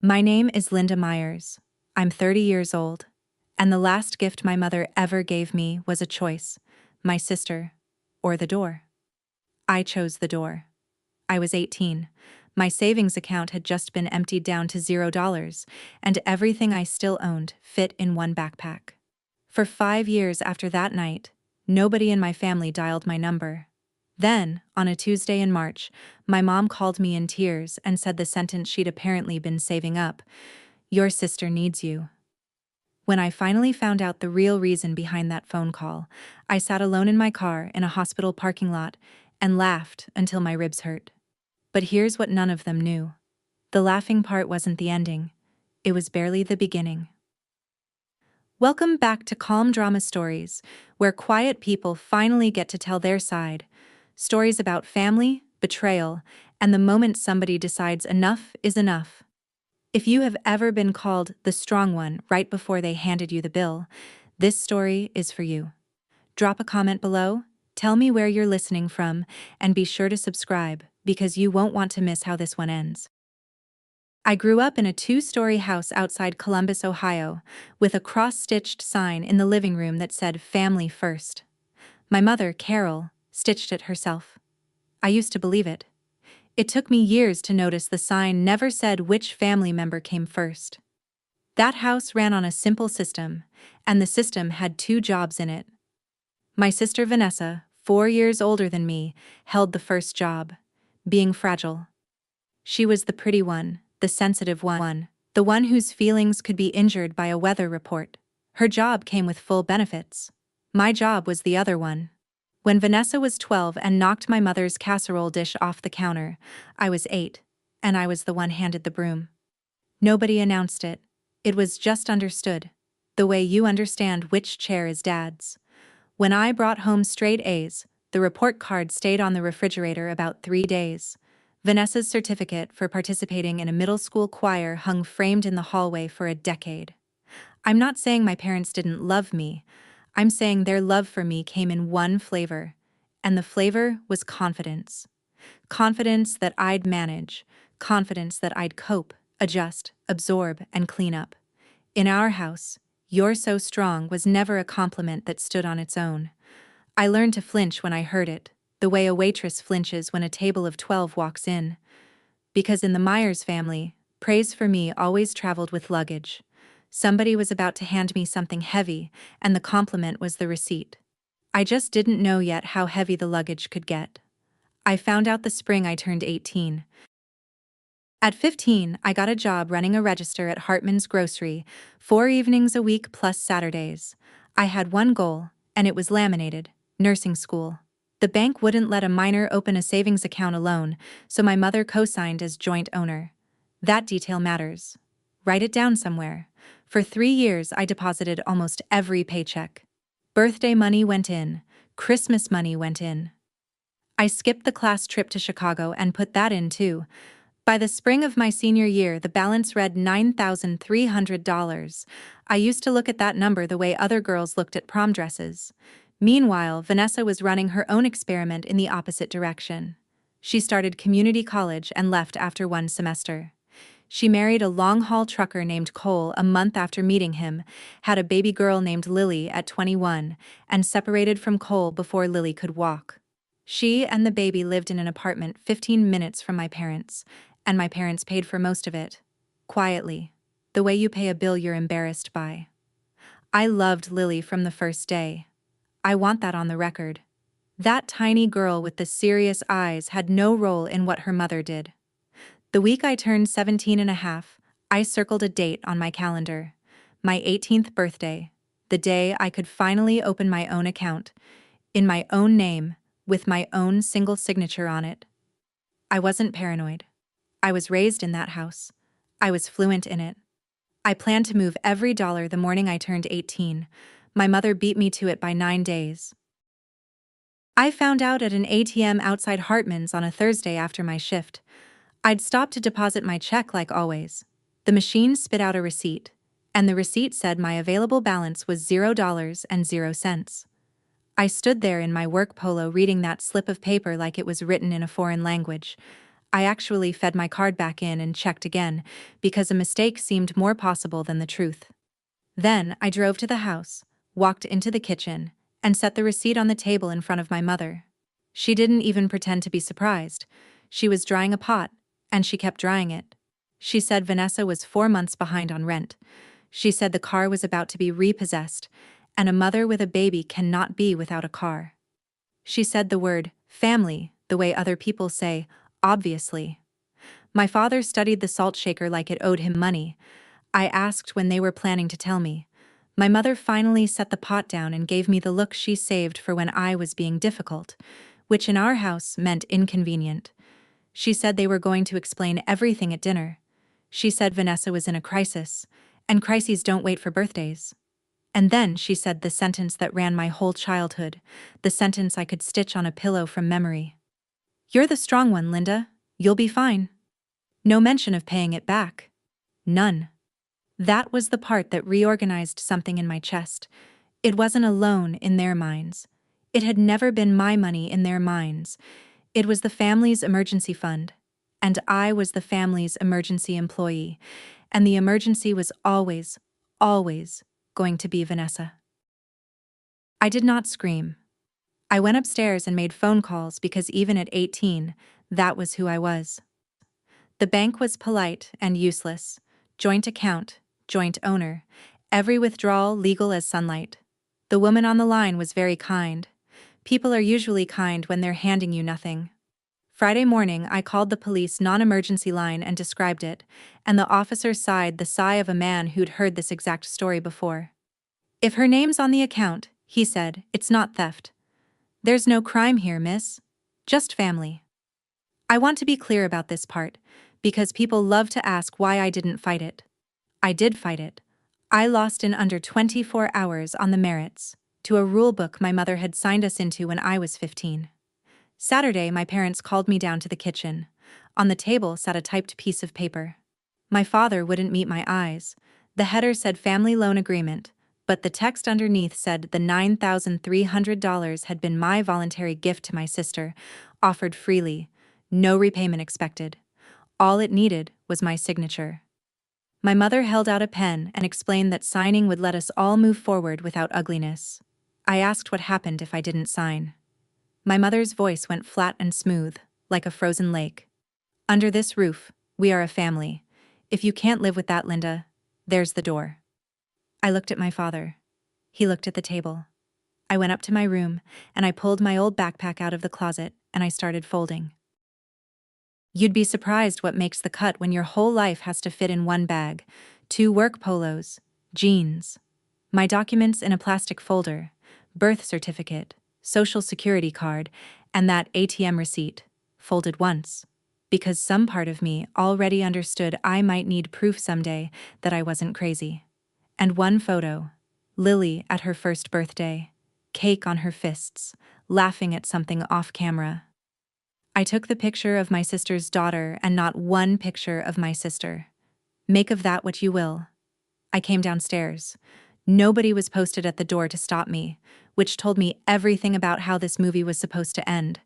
My name is Linda Myers. I'm 30 years old, and the last gift my mother ever gave me was a choice: my sister or the door. I chose the door. I was 18. My savings account had just been emptied down to $0, and everything I still owned fit in one backpack. For 5 years after that night, nobody in my family dialed my number. Then, on a Tuesday in March, my mom called me in tears and said the sentence she'd apparently been saving up: "Your sister needs you." When I finally found out the real reason behind that phone call, I sat alone in my car in a hospital parking lot and laughed until my ribs hurt. But here's what none of them knew. The laughing part wasn't the ending. It was barely the beginning. Welcome back to Calm Drama Stories, where quiet people finally get to tell their side. Stories about family, betrayal, and the moment somebody decides enough is enough. If you have ever been called the strong one right before they handed you the bill, this story is for you. Drop a comment below, tell me where you're listening from, and be sure to subscribe, because you won't want to miss how this one ends. I grew up in a 2-story house outside Columbus, Ohio, with a cross-stitched sign in the living room that said "Family First." My mother, Carol, stitched it herself. I used to believe it. It took me years to notice the sign never said which family member came first. That house ran on a simple system, and the system had 2 jobs in it. My sister Vanessa, 4 years older than me, held the first job: being fragile. She was the pretty one, the sensitive one, the one whose feelings could be injured by a weather report. Her job came with full benefits. My job was the other one. When Vanessa was 12 and knocked my mother's casserole dish off the counter, I was 8, and I was the one handed the broom. Nobody announced it. It was just understood. The way you understand which chair is Dad's. When I brought home straight A's, the report card stayed on the refrigerator about 3 days. Vanessa's certificate for participating in a middle school choir hung framed in the hallway for a decade. I'm not saying my parents didn't love me. I'm saying their love for me came in one flavor, and the flavor was confidence. Confidence that I'd manage, confidence that I'd cope, adjust, absorb, and clean up. In our house, "You're so strong" was never a compliment that stood on its own. I learned to flinch when I heard it, the way a waitress flinches when a table of 12 walks in. Because in the Myers family, praise for me always traveled with luggage. Somebody was about to hand me something heavy, and the compliment was the receipt. I just didn't know yet how heavy the luggage could get. I found out the spring I turned 18. At 15, I got a job running a register at Hartman's Grocery, 4 evenings a week plus Saturdays. I had one goal, and it was laminated: nursing school. The bank wouldn't let a minor open a savings account alone, so my mother co-signed as joint owner. That detail matters. Write it down somewhere. For 3 years, I deposited almost every paycheck. Birthday money went in. Christmas money went in. I skipped the class trip to Chicago and put that in too. By the spring of my senior year, the balance read $9,300. I used to look at that number the way other girls looked at prom dresses. Meanwhile, Vanessa was running her own experiment in the opposite direction. She started community college and left after 1 semester. She married a long-haul trucker named Cole a month after meeting him, had a baby girl named Lily at 21, and separated from Cole before Lily could walk. She and the baby lived in an apartment 15 minutes from my parents, and my parents paid for most of it. Quietly. The way you pay a bill you're embarrassed by. I loved Lily from the first day. I want that on the record. That tiny girl with the serious eyes had no role in what her mother did. The week I turned 17 and a half, I circled a date on my calendar. My 18th birthday. The day I could finally open my own account. In my own name, with my own single signature on it. I wasn't paranoid. I was raised in that house. I was fluent in it. I planned to move every dollar the morning I turned 18. My mother beat me to it by 9 days. I found out at an ATM outside Hartman's on a Thursday after my shift. I'd stopped to deposit my check like always. The machine spit out a receipt, and the receipt said my available balance was $0.00. I stood there in my work polo reading that slip of paper like it was written in a foreign language. I actually fed my card back in and checked again, because a mistake seemed more possible than the truth. Then I drove to the house, walked into the kitchen, and set the receipt on the table in front of my mother. She didn't even pretend to be surprised. She was drying a pot, and she kept drying it. She said Vanessa was 4 months behind on rent. She said the car was about to be repossessed, and a mother with a baby cannot be without a car. She said the word family the way other people say, obviously. My father studied the salt shaker like it owed him money. I asked when they were planning to tell me. My mother finally set the pot down and gave me the look she saved for when I was being difficult, which in our house meant inconvenient. She said they were going to explain everything at dinner. She said Vanessa was in a crisis, and crises don't wait for birthdays. And then she said the sentence that ran my whole childhood, the sentence I could stitch on a pillow from memory. "You're the strong one, Linda. You'll be fine." No mention of paying it back. None. That was the part that reorganized something in my chest. It wasn't a loan in their minds. It had never been my money in their minds. It was the family's emergency fund. And I was the family's emergency employee. And the emergency was always, always going to be Vanessa. I did not scream. I went upstairs and made phone calls because even at 18, that was who I was. The bank was polite and useless. Joint account, joint owner, every withdrawal legal as sunlight. The woman on the line was very kind. People are usually kind when they're handing you nothing. Friday morning, I called the police non-emergency line and described it, and the officer sighed the sigh of a man who'd heard this exact story before. "If her name's on the account," he said, "it's not theft. There's no crime here, miss. Just family." I want to be clear about this part, because people love to ask why I didn't fight it. I did fight it. I lost in under 24 hours on the merits, to a rule book my mother had signed us into when I was 15. Saturday, my parents called me down to the kitchen. On the table sat a typed piece of paper. My father wouldn't meet my eyes. The header said family loan agreement, but the text underneath said the $9,300 had been my voluntary gift to my sister, offered freely, no repayment expected. All it needed was my signature. My mother held out a pen and explained that signing would let us all move forward without ugliness. I asked what happened if I didn't sign. My mother's voice went flat and smooth, like a frozen lake. "Under this roof, we are a family. If you can't live with that, Linda, there's the door." I looked at my father. He looked at the table. I went up to my room, and I pulled my old backpack out of the closet, and I started folding. You'd be surprised what makes the cut when your whole life has to fit in one bag. 2 work polos, jeans, my documents in a plastic folder, birth certificate, social security card, and that ATM receipt, folded once, because some part of me already understood I might need proof someday that I wasn't crazy. And one photo, Lily at her first birthday, cake on her fists, laughing at something off camera. I took the picture of my sister's daughter and not one picture of my sister. Make of that what you will. I came downstairs. Nobody was posted at the door to stop me, which told me everything about how this movie was supposed to end.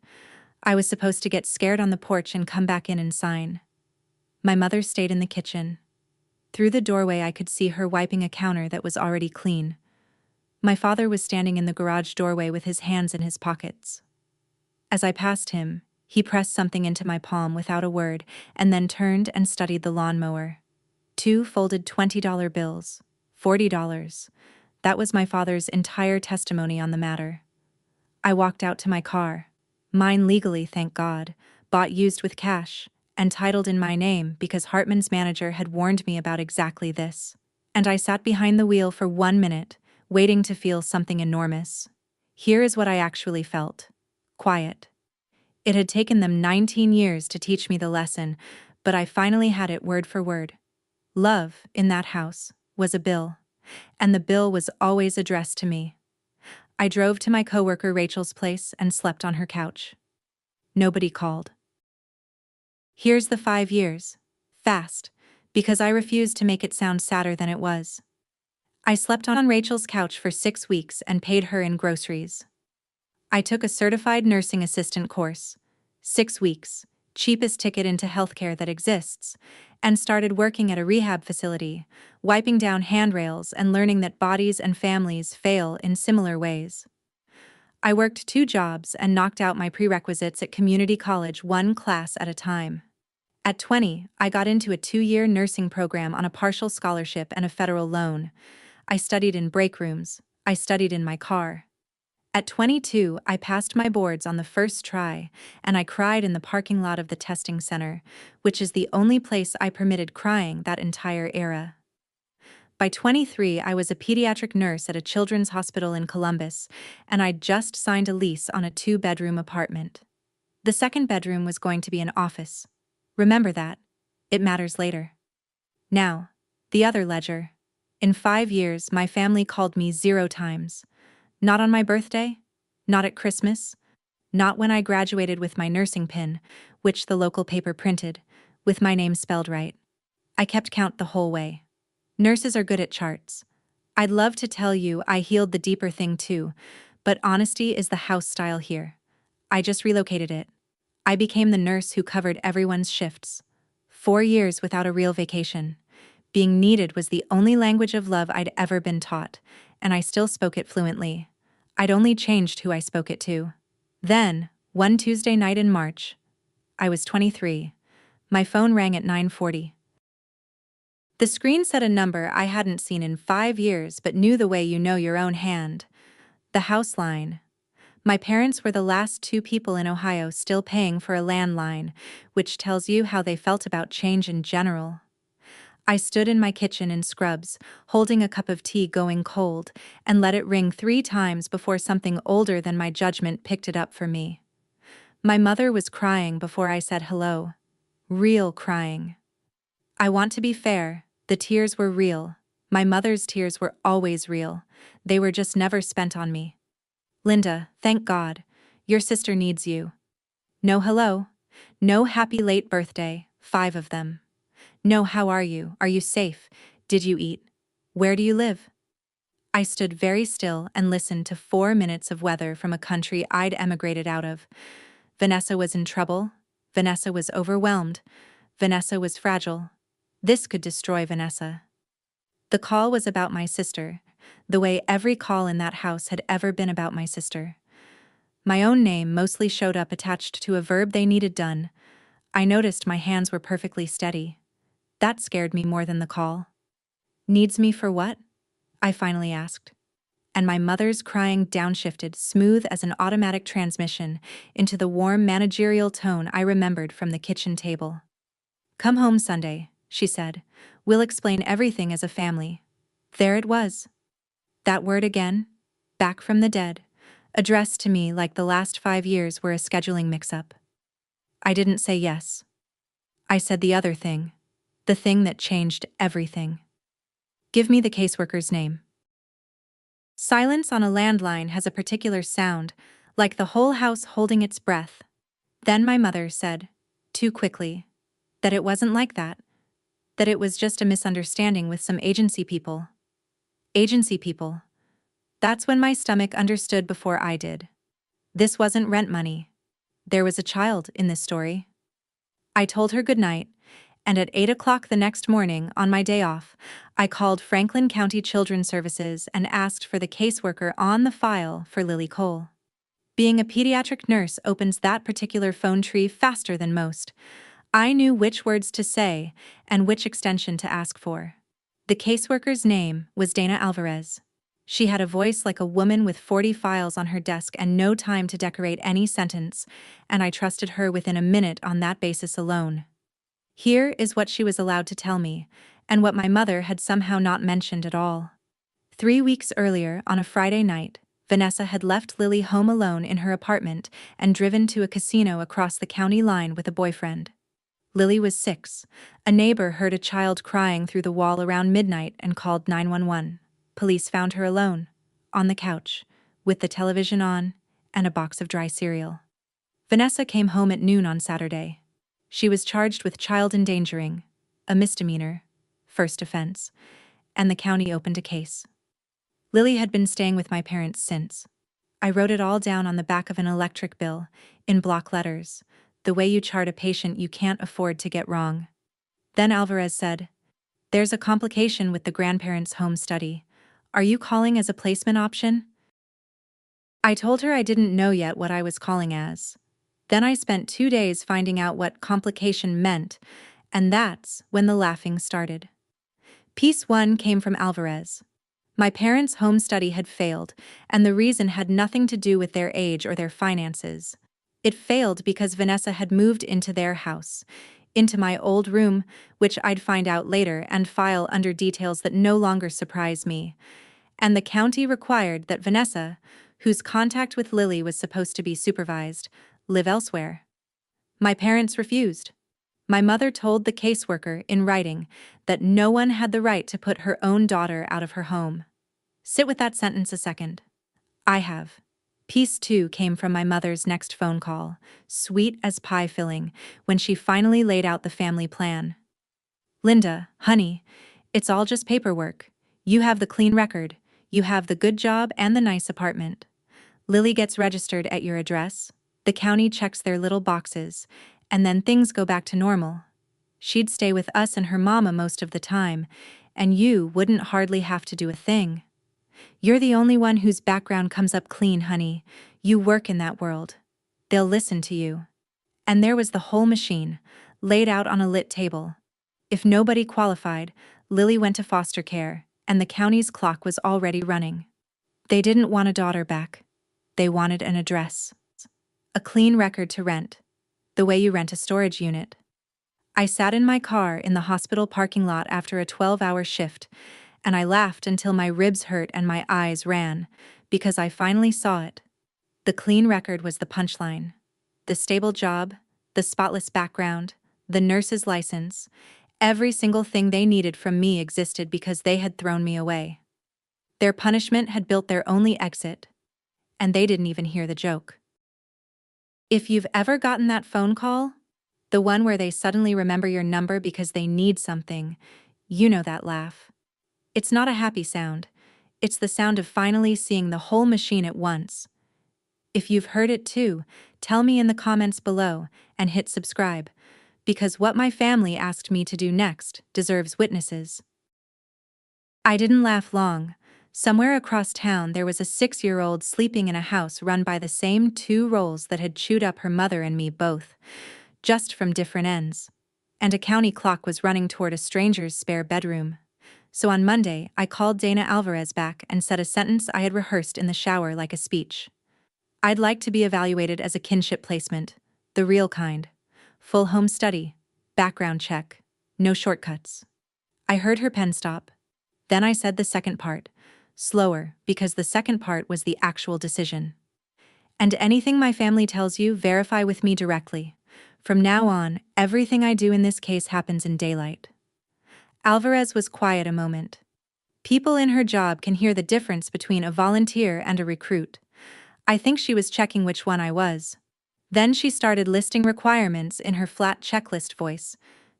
I was supposed to get scared on the porch and come back in and sign. My mother stayed in the kitchen. Through the doorway I could see her wiping a counter that was already clean. My father was standing in the garage doorway with his hands in his pockets. As I passed him, he pressed something into my palm without a word and then turned and studied the lawnmower. 2 folded $20 bills. $40. That was my father's entire testimony on the matter. I walked out to my car. Mine legally, thank God, bought used with cash, and titled in my name because Hartman's manager had warned me about exactly this. And I sat behind the wheel for 1 minute, waiting to feel something enormous. Here is what I actually felt. Quiet. It had taken them 19 years to teach me the lesson, but I finally had it word for word. Love, in that house, was a bill, and the bill was always addressed to me. I drove to my coworker Rachel's place and slept on her couch. Nobody called. Here's the 5 years. Fast, because I refused to make it sound sadder than it was. I slept on Rachel's couch for 6 weeks and paid her in groceries. I took a certified nursing assistant course. 6 weeks, cheapest ticket into healthcare that exists, and started working at a rehab facility, wiping down handrails and learning that bodies and families fail in similar ways. I worked 2 jobs and knocked out my prerequisites at community college one class at a time. At 20, I got into a 2-year nursing program on a partial scholarship and a federal loan. I studied in break rooms. I studied in my car. At 22, I passed my boards on the first try, and I cried in the parking lot of the testing center, which is the only place I permitted crying that entire era. By 23, I was a pediatric nurse at a children's hospital in Columbus, and I'd just signed a lease on a 2-bedroom apartment. The second bedroom was going to be an office. Remember that. It matters later. Now, the other ledger. In 5 years, my family called me 0 times. Not on my birthday, not at Christmas, not when I graduated with my nursing pin, which the local paper printed, with my name spelled right. I kept count the whole way. Nurses are good at charts. I'd love to tell you I healed the deeper thing too, but honesty is the house style here. I just relocated it. I became the nurse who covered everyone's shifts. 4 years without a real vacation. Being needed was the only language of love I'd ever been taught, and I still spoke it fluently. I'd only changed who I spoke it to. Then, one Tuesday night in March, I was 23. My phone rang at 9:40. The screen said a number I hadn't seen in 5 years but knew the way you know your own hand. The house line. My parents were the last 2 people in Ohio still paying for a landline, which tells you how they felt about change in general. I stood in my kitchen in scrubs, holding a cup of tea going cold, and let it ring 3 times before something older than my judgment picked it up for me. My mother was crying before I said hello. Real crying. I want to be fair, the tears were real. My mother's tears were always real. They were just never spent on me. Linda, thank God. Your sister needs you. No hello. No happy late birthday, 5 of them. No, how are you? Are you safe? Did you eat? Where do you live? I stood very still and listened to 4 minutes of weather from a country I'd emigrated out of. Vanessa was in trouble. Vanessa was overwhelmed. Vanessa was fragile. This could destroy Vanessa. The call was about my sister, the way every call in that house had ever been about my sister. My own name mostly showed up attached to a verb they needed done. I noticed my hands were perfectly steady. That scared me more than the call. Needs me for what? I finally asked. And my mother's crying downshifted, smooth as an automatic transmission, into the warm managerial tone I remembered from the kitchen table. Come home Sunday, she said. We'll explain everything as a family. There it was. That word again, back from the dead, addressed to me like the last 5 years were a scheduling mix-up. I didn't say yes. I said the other thing. The thing that changed everything. Give me the caseworker's name. Silence on a landline has a particular sound, like the whole house holding its breath. Then my mother said, too quickly, that it wasn't like that. That it was just a misunderstanding with some agency people. Agency people. That's when my stomach understood before I did. This wasn't rent money. There was a child in this story. I told her goodnight, and at 8 o'clock the next morning, on my day off, I called Franklin County Children's Services and asked for the caseworker on the file for Lily Cole. Being a pediatric nurse opens that particular phone tree faster than most. I knew which words to say and which extension to ask for. The caseworker's name was Dana Alvarez. She had a voice like a woman with 40 files on her desk and no time to decorate any sentence, and I trusted her within a minute on that basis alone. Here is what she was allowed to tell me, and what my mother had somehow not mentioned at all. 3 weeks earlier, on a Friday night, Vanessa had left Lily home alone in her apartment and driven to a casino across the county line with a boyfriend. Lily was 6. A neighbor heard a child crying through the wall around midnight and called 911. Police found her alone, on the couch, with the television on, and a box of dry cereal. Vanessa came home at noon on Saturday. She was charged with child endangering, a misdemeanor, first offense, and the county opened a case. Lily had been staying with my parents since. I wrote it all down on the back of an electric bill, in block letters, the way you chart a patient you can't afford to get wrong. Then Alvarez said, "There's a complication with the grandparents' home study. Are you calling as a placement option?" I told her I didn't know yet what I was calling as. Then I spent 2 days finding out what complication meant, and that's when the laughing started. Piece 1 came from Alvarez. My parents' home study had failed, and the reason had nothing to do with their age or their finances. It failed because Vanessa had moved into their house, into my old room, which I'd find out later and file under details that no longer surprise me. And the county required that Vanessa, whose contact with Lily was supposed to be supervised, live elsewhere. My parents refused. My mother told the caseworker in writing that no one had the right to put her own daughter out of her home. Sit with that sentence a second. I have. Piece 2 came from my mother's next phone call, sweet as pie filling, when she finally laid out the family plan. "Linda, honey, it's all just paperwork. You have the clean record, you have the good job and the nice apartment. Lily gets registered at your address, the county checks their little boxes, and then things go back to normal. She'd stay with us and her mama most of the time, and you wouldn't hardly have to do a thing. You're the only one whose background comes up clean, honey. You work in that world. They'll listen to you." And there was the whole machine, laid out on a lit table. If nobody qualified, Lily went to foster care, and the county's clock was already running. They didn't want a daughter back. They wanted an address. A clean record to rent. The way you rent a storage unit. I sat in my car in the hospital parking lot after a 12-hour shift, and I laughed until my ribs hurt and my eyes ran, because I finally saw it. The clean record was the punchline. The stable job, the spotless background, the nurse's license, every single thing they needed from me existed because they had thrown me away. Their punishment had built their only exit, and they didn't even hear the joke. If you've ever gotten that phone call, the one where they suddenly remember your number because they need something, you know that laugh. It's not a happy sound. It's the sound of finally seeing the whole machine at once. If you've heard it too, tell me in the comments below and hit subscribe, because what my family asked me to do next deserves witnesses. I didn't laugh long. Somewhere across town there was a 6-year-old sleeping in a house run by the same 2 roles that had chewed up her mother and me both, just from different ends. And a county clock was running toward a stranger's spare bedroom. So on Monday, I called Dana Alvarez back and said a sentence I had rehearsed in the shower like a speech. I'd like to be evaluated as a kinship placement, the real kind. Full home study, background check, no shortcuts. I heard her pen stop. Then I said the second part, slower, because the second part was the actual decision. "And anything my family tells you, verify with me directly. From now on, everything I do in this case happens in daylight." Alvarez was quiet a moment. People in her job can hear the difference between a volunteer and a recruit. I think she was checking which one I was. Then she started listing requirements in her flat checklist voice: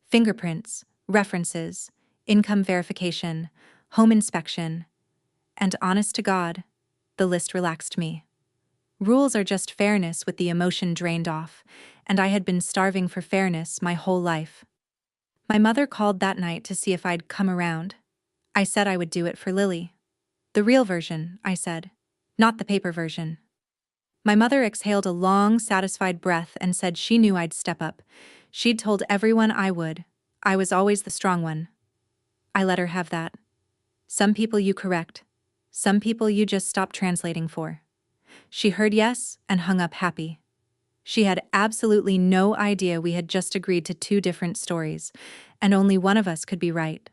fingerprints, references, income verification, home inspection. And honest to God, the list relaxed me. Rules are just fairness with the emotion drained off, and I had been starving for fairness my whole life. My mother called that night to see if I'd come around. I said I would do it for Lily. The real version, I said, not the paper version. My mother exhaled a long, satisfied breath and said she knew I'd step up. She'd told everyone I would. I was always the strong one. I let her have that. Some people you correct. Some people you just stop translating for. She heard yes and hung up happy. She had absolutely no idea we had just agreed to 2 different stories, and only one of us could be right.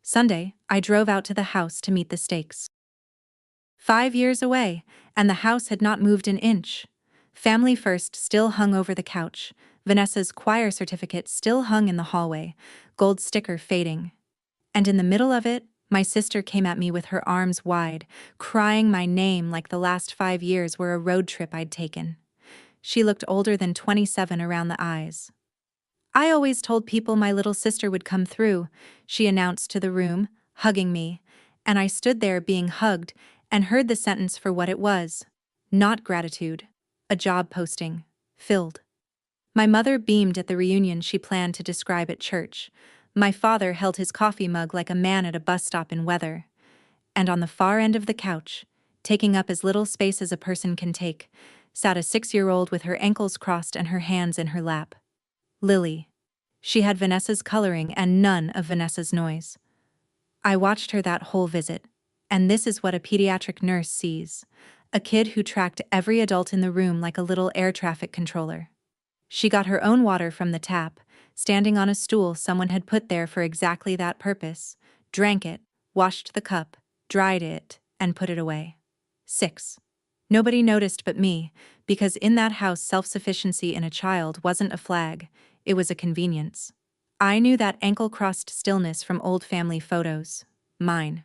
Sunday, I drove out to the house to meet the stakes. 5 years away, and the house had not moved an inch. Family First still hung over the couch. Vanessa's choir certificate still hung in the hallway, gold sticker fading. And in the middle of it, my sister came at me with her arms wide, crying my name like the last 5 years were a road trip I'd taken. She looked older than 27 around the eyes. "I always told people my little sister would come through," she announced to the room, hugging me, and I stood there being hugged and heard the sentence for what it was. Not gratitude. A job posting. Filled. My mother beamed at the reunion she planned to describe at church. My father held his coffee mug like a man at a bus stop in weather. And on the far end of the couch, taking up as little space as a person can take, sat a 6-year-old with her ankles crossed and her hands in her lap. Lily. She had Vanessa's coloring and none of Vanessa's noise. I watched her that whole visit, and this is what a pediatric nurse sees. A kid who tracked every adult in the room like a little air traffic controller. She got her own water from the tap, standing on a stool someone had put there for exactly that purpose, drank it, washed the cup, dried it, and put it away. 6. Nobody noticed but me, because in that house self-sufficiency in a child wasn't a flag, it was a convenience. I knew that ankle-crossed stillness from old family photos. Mine.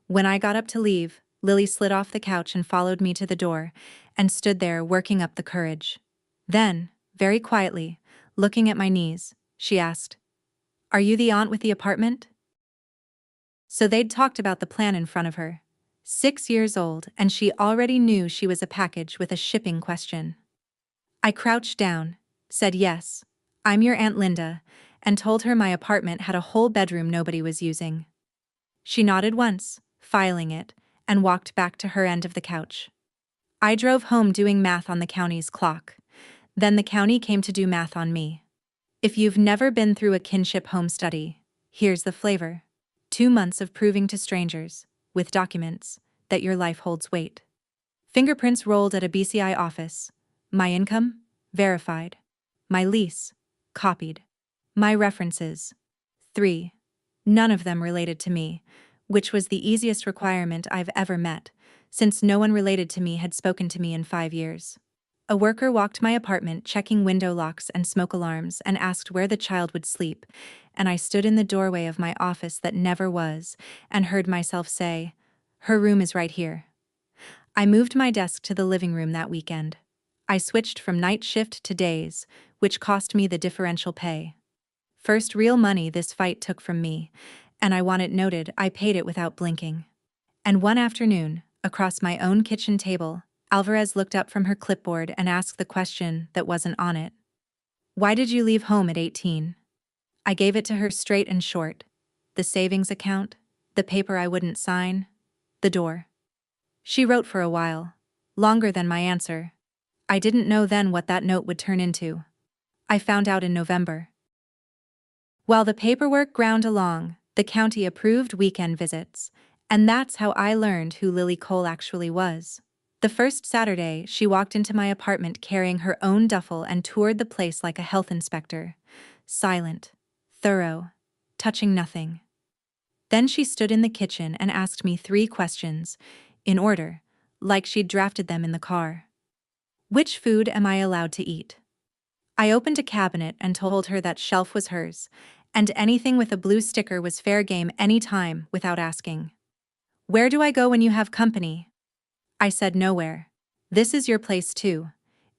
When I got up to leave, Lily slid off the couch and followed me to the door, and stood there working up the courage. Then, very quietly, looking at my knees, she asked, "Are you the aunt with the apartment?" So they'd talked about the plan in front of her. 6 years old, and she already knew she was a package with a shipping question. I crouched down, said yes, I'm your Aunt Linda, and told her my apartment had a whole bedroom nobody was using. She nodded once, filing it, and walked back to her end of the couch. I drove home doing math on the county's clock. Then the county came to do math on me. If you've never been through a kinship home study, here's the flavor. 2 months of proving to strangers, with documents, that your life holds weight. Fingerprints rolled at a BCI office. My income? Verified. My lease? Copied. My references? 3. None of them related to me, which was the easiest requirement I've ever met, since no one related to me had spoken to me in 5 years. A worker walked my apartment checking window locks and smoke alarms and asked where the child would sleep, and I stood in the doorway of my office that never was and heard myself say, "Her room is right here." I moved my desk to the living room that weekend. I switched from night shift to days, which cost me the differential pay. First real money this fight took from me, and I want it noted I paid it without blinking. And one afternoon, across my own kitchen table, Alvarez looked up from her clipboard and asked the question that wasn't on it. "Why did you leave home at 18? I gave it to her straight and short. The savings account, the paper I wouldn't sign, the door. She wrote for a while, longer than my answer. I didn't know then what that note would turn into. I found out in November. While the paperwork ground along, the county approved weekend visits, and that's how I learned who Lily Cole actually was. The first Saturday, she walked into my apartment carrying her own duffel and toured the place like a health inspector. Silent, thorough, touching nothing. Then she stood in the kitchen and asked me 3 questions, in order, like she'd drafted them in the car. Which food am I allowed to eat? I opened a cabinet and told her that shelf was hers, and anything with a blue sticker was fair game any time without asking. Where do I go when you have company? I said nowhere. This is your place too.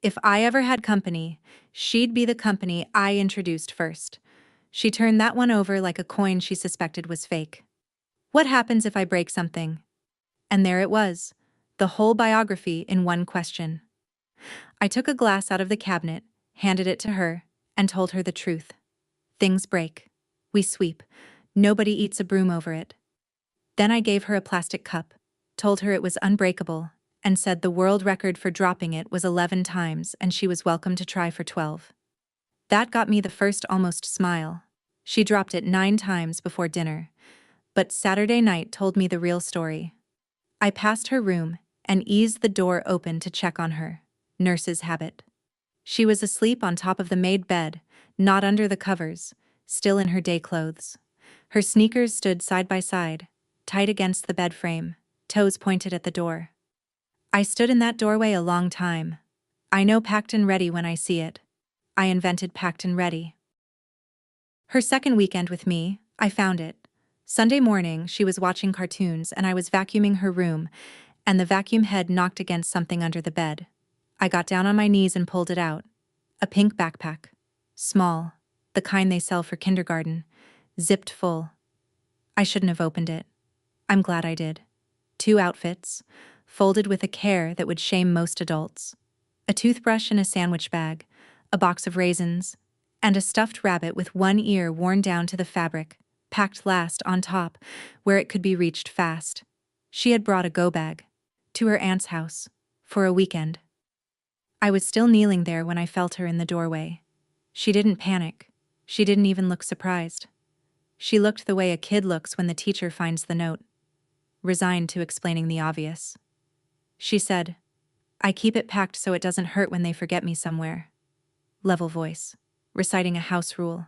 If I ever had company, she'd be the company I introduced first. She turned that one over like a coin she suspected was fake. What happens if I break something? And there it was, the whole biography in one question. I took a glass out of the cabinet, handed it to her, and told her the truth. Things break. We sweep. Nobody eats a broom over it. Then I gave her a plastic cup, told her it was unbreakable, and said the world record for dropping it was 11 times and she was welcome to try for 12. That got me the first almost smile. She dropped it 9 times before dinner. But Saturday night told me the real story. I passed her room and eased the door open to check on her. Nurse's habit. She was asleep on top of the made bed, not under the covers, still in her day clothes. Her sneakers stood side by side, tight against the bed frame, toes pointed at the door. I stood in that doorway a long time. I know packed and ready when I see it. I invented packed and ready. Her second weekend with me, I found it. Sunday morning, she was watching cartoons and I was vacuuming her room, and the vacuum head knocked against something under the bed. I got down on my knees and pulled it out. A pink backpack. Small, the kind they sell for kindergarten, zipped full. I shouldn't have opened it. I'm glad I did. 2 outfits, folded with a care that would shame most adults. A toothbrush in a sandwich bag, a box of raisins, and a stuffed rabbit with one ear worn down to the fabric, packed last on top, where it could be reached fast. She had brought a go-bag to her aunt's house for a weekend. I was still kneeling there when I felt her in the doorway. She didn't panic. She didn't even look surprised. She looked the way a kid looks when the teacher finds the note, resigned to explaining the obvious. She said, "I keep it packed so it doesn't hurt when they forget me somewhere." Level voice, reciting a house rule.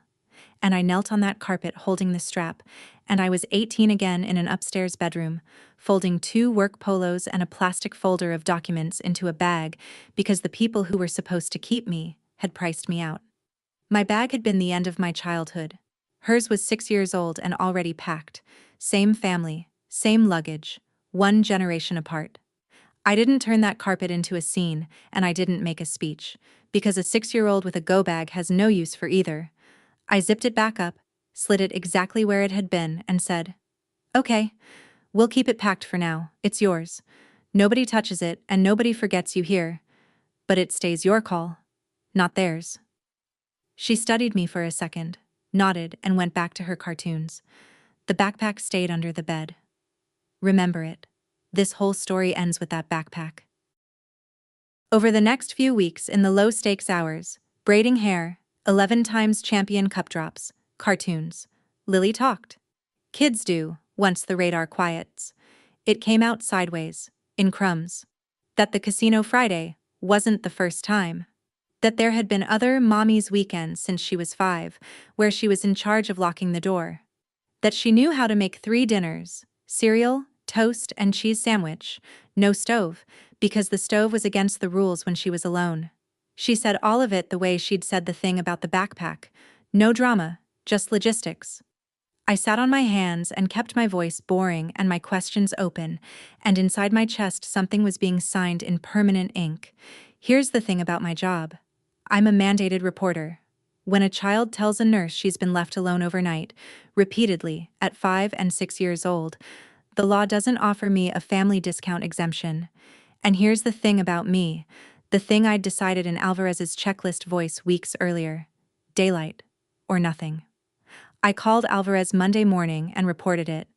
And I knelt on that carpet holding the strap, and I was 18 again in an upstairs bedroom, folding 2 work polos and a plastic folder of documents into a bag because the people who were supposed to keep me had priced me out. My bag had been the end of my childhood. Hers was 6 years old and already packed. Same family, same luggage, 1 generation apart. I didn't turn that carpet into a scene, and I didn't make a speech, because a 6-year-old with a go-bag has no use for either. I zipped it back up, slid it exactly where it had been, and said, "Okay, we'll keep it packed for now. It's yours. Nobody touches it and nobody forgets you here. But it stays your call, not theirs." She studied me for a second, nodded, and went back to her cartoons. The backpack stayed under the bed. Remember it. This whole story ends with that backpack. Over the next few weeks in the low-stakes hours, braiding hair, 11 times champion cup drops, cartoons, Lily talked. Kids do, once the radar quiets. It came out sideways, in crumbs. That the Casino Friday wasn't the first time. That there had been other mommy's weekends since she was 5, where she was in charge of locking the door. That she knew how to make 3 dinners, cereal, toast, and cheese sandwich, no stove, because the stove was against the rules when she was alone. She said all of it the way she'd said the thing about the backpack. No drama, just logistics. I sat on my hands and kept my voice boring and my questions open, and inside my chest something was being signed in permanent ink. Here's the thing about my job. I'm a mandated reporter. When a child tells a nurse she's been left alone overnight, repeatedly, at 5 and 6 years old, the law doesn't offer me a family discount exemption. And here's the thing about me, the thing I'd decided in Alvarez's checklist voice weeks earlier. Daylight. Or nothing. I called Alvarez Monday morning and reported it.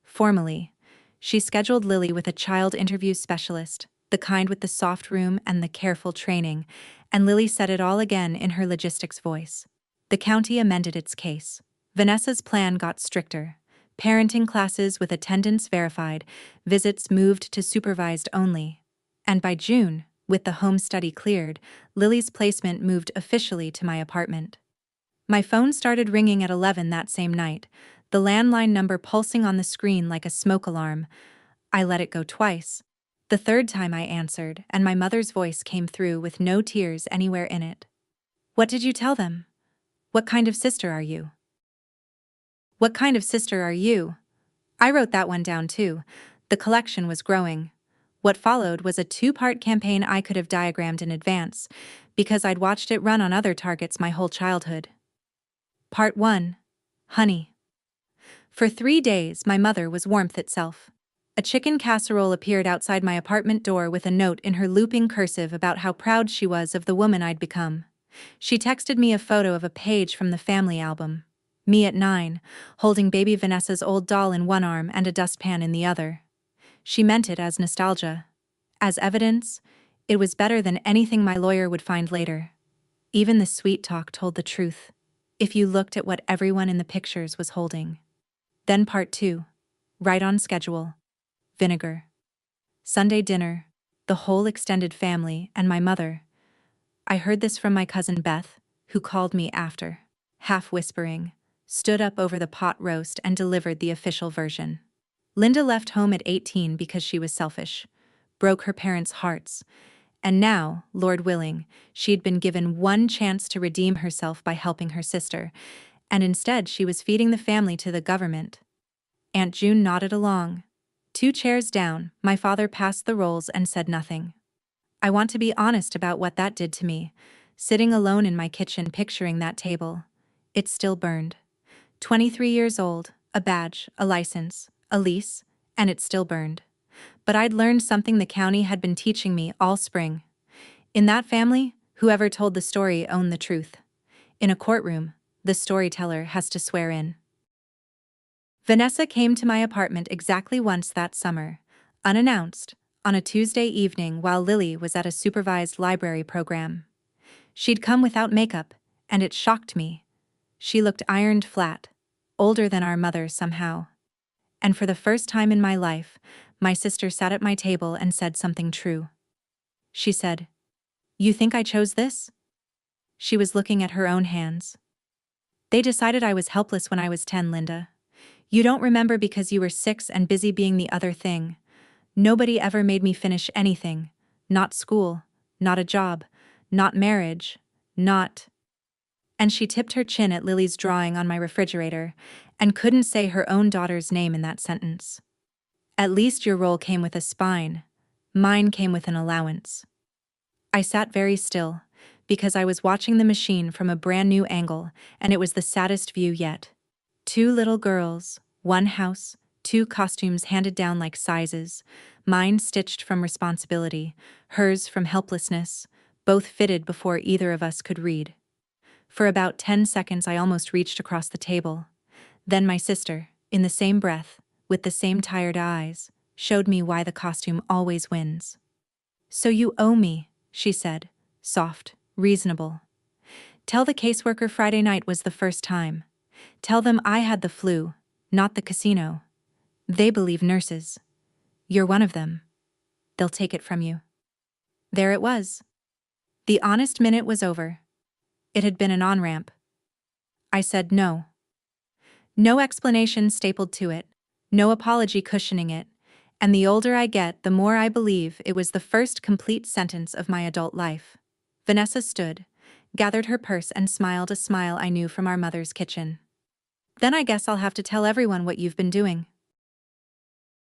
Formally. She scheduled Lily with a child interview specialist, the kind with the soft room and the careful training, and Lily said it all again in her logistics voice. The county amended its case. Vanessa's plan got stricter. Parenting classes with attendance verified, visits moved to supervised only. And by June, with the home study cleared, Lily's placement moved officially to my apartment. My phone started ringing at 11 that same night, the landline number pulsing on the screen like a smoke alarm. I let it go twice. The third time I answered, and my mother's voice came through with no tears anywhere in it. "What did you tell them? What kind of sister are you? What kind of sister are you?" I wrote that one down too. The collection was growing. What followed was a 2-part campaign I could have diagrammed in advance, because I'd watched it run on other targets my whole childhood. Part 1. Honey. For 3 days, my mother was warmth itself. A chicken casserole appeared outside my apartment door with a note in her looping cursive about how proud she was of the woman I'd become. She texted me a photo of a page from the family album. Me at 9, holding baby Vanessa's old doll in one arm and a dustpan in the other. She meant it as nostalgia. As evidence, it was better than anything my lawyer would find later. Even the sweet talk told the truth, if you looked at what everyone in the pictures was holding. Then part 2. Right on schedule. Vinegar. Sunday dinner, the whole extended family and my mother. I heard this from my cousin Beth, who called me after, half whispering, stood up over the pot roast and delivered the official version. Linda left home at 18 because she was selfish, broke her parents' hearts, and now, Lord willing, she'd been given one chance to redeem herself by helping her sister, and instead she was feeding the family to the government. Aunt June nodded along. 2 chairs down, my father passed the rolls and said nothing. I want to be honest about what that did to me, sitting alone in my kitchen picturing that table. It still burned. 23 years old, a badge, a license, a lease, and it still burned. But I'd learned something the county had been teaching me all spring. In that family, Whoever told the story owned the truth. In a courtroom, the storyteller has to swear in. Vanessa came to my apartment exactly once that summer, unannounced, on a Tuesday evening while Lily was at a supervised library program. She'd come without makeup, and it shocked me. She looked ironed flat, older than our mother somehow. And for the first time in my life, my sister sat at my table and said something true. She said, "You think I chose this?" She was looking at her own hands. "They decided I was helpless when I was 10, Linda. You don't remember because you were 6 and busy being the other thing. Nobody ever made me finish anything. Not school, not a job, not marriage, not—" And she tipped her chin at Lily's drawing on my refrigerator and couldn't say her own daughter's name in that sentence. "At least your role came with a spine. Mine came with an allowance." I sat very still, because I was watching the machine from a brand new angle, and it was the saddest view yet. 2 little girls, 1 house, 2 costumes handed down like sizes, mine stitched from responsibility, hers from helplessness, both fitted before either of us could read. For about 10 seconds I almost reached across the table. Then my sister, in the same breath, with the same tired eyes, showed me why the costume always wins. "So you owe me," she said, soft, reasonable. "Tell the caseworker Friday night was the first time. Tell them I had the flu, not the casino. They believe nurses. You're one of them. They'll take it from you." There it was. The honest minute was over. It had been an on-ramp. I said no. No explanation stapled to it, no apology cushioning it, and the older I get, the more I believe it was the first complete sentence of my adult life. Vanessa stood, gathered her purse and smiled a smile I knew from our mother's kitchen. "Then I guess I'll have to tell everyone what you've been doing."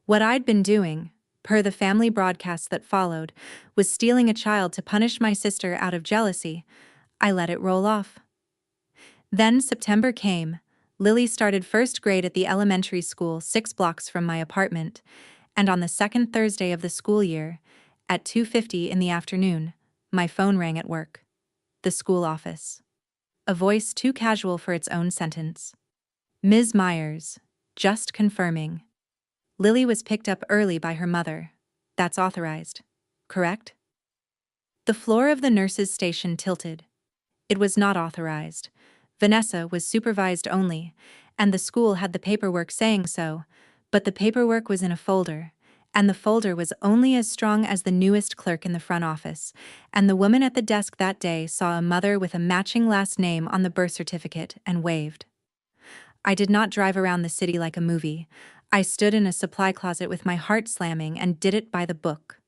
What I'd been doing, per the family broadcast that followed, was stealing a child to punish my sister out of jealousy. I let it roll off. Then September came. Lily started first grade at the elementary school 6 blocks from my apartment, and on the second Thursday of the school year, at 2:50 in the afternoon, my phone rang at work. The school office. A voice too casual for its own sentence. "Ms. Myers, just confirming. Lily was picked up early by her mother. That's authorized, correct?" The floor of the nurse's station tilted. It was not authorized. Vanessa was supervised only, and the school had the paperwork saying so, but the paperwork was in a folder, and the folder was only as strong as the newest clerk in the front office, and the woman at the desk that day saw a mother with a matching last name on the birth certificate and waved. I did not drive around the city like a movie. I stood in a supply closet with my heart slamming and did it by the book.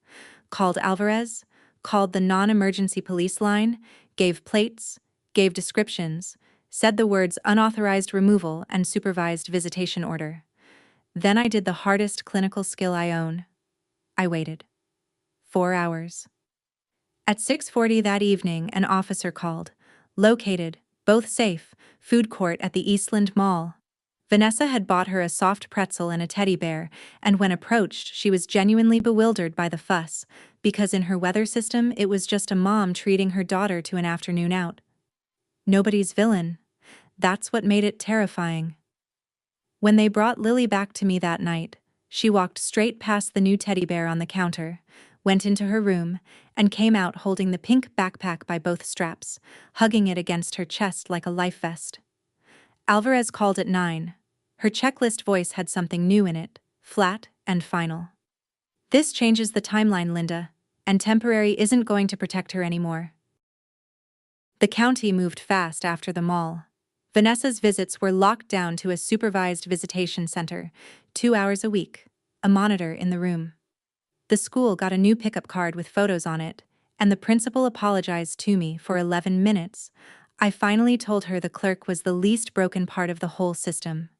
Called Alvarez, called the non-emergency police line, gave plates, gave descriptions, said the words unauthorized removal and supervised visitation order. Then I did the hardest clinical skill I own. I waited. 4 hours. At 6:40 that evening, an officer called. Located, both safe, food court at the Eastland Mall. Vanessa had bought her a soft pretzel and a teddy bear, and when approached, she was genuinely bewildered by the fuss, because in her weather system it was just a mom treating her daughter to an afternoon out. Nobody's villain. That's what made it terrifying. When they brought Lily back to me that night, she walked straight past the new teddy bear on the counter, went into her room, and came out holding the pink backpack by both straps, hugging it against her chest like a life vest. Alvarez called at 9. Her checklist voice had something new in it, flat and final. "This changes the timeline, Linda, and temporary isn't going to protect her anymore." The county moved fast after the mall. Vanessa's visits were locked down to a supervised visitation center, 2 hours a week, a monitor in the room. The school got a new pickup card with photos on it, and the principal apologized to me for 11 minutes. I finally told her the clerk was the least broken part of the whole system.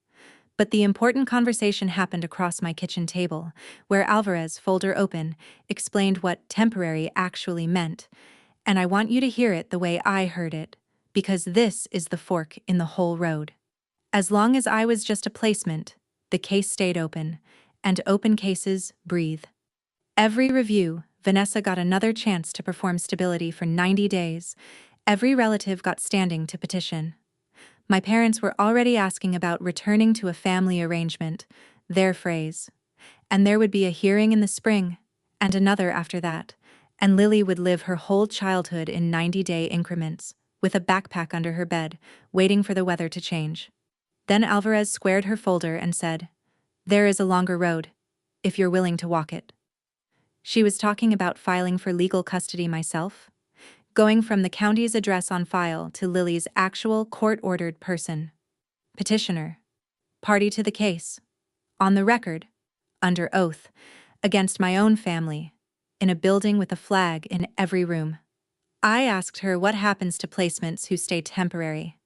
But the important conversation happened across my kitchen table, where Alvarez, folder open, explained what temporary actually meant, and I want you to hear it the way I heard it, because this is the fork in the whole road. As long as I was just a placement, the case stayed open, and open cases breathe. Every review, Vanessa got another chance to perform stability for 90 days. Every relative got standing to petition. My parents were already asking about returning to a family arrangement, their phrase. And there would be a hearing in the spring, and another after that, and Lily would live her whole childhood in 90-day increments, with a backpack under her bed, waiting for the weather to change. Then Alvarez squared her folder and said, "There is a longer road, if you're willing to walk it." She was talking about filing for legal custody myself, going from the county's address on file to Lily's actual court-ordered person. Petitioner. Party to the case. On the record. Under oath. Against my own family. In a building with a flag in every room. I asked her what happens to placements who stay temporary.